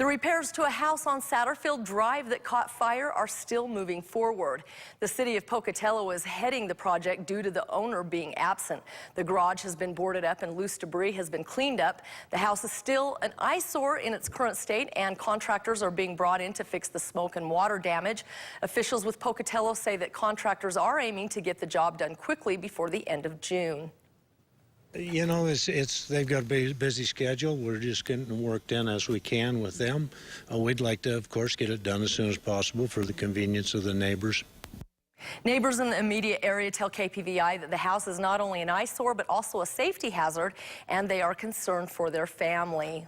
The repairs to a house on Satterfield Drive that caught fire are still moving forward. The city of Pocatello is heading the project due to the owner being absent. The garage has been boarded up and loose debris has been cleaned up. The house is still an eyesore in its current state, and contractors are being brought in to fix the smoke and water damage. Officials with Pocatello say that contractors are aiming to get the job done quickly before the end of June. You know, they've got a busy schedule. We're just getting work done as we can with them. We'd like to, of course, get it done as soon as possible for the convenience of the neighbors. Neighbors in the immediate area tell KPVI that the house is not only an eyesore but also a safety hazard, and they are concerned for their family.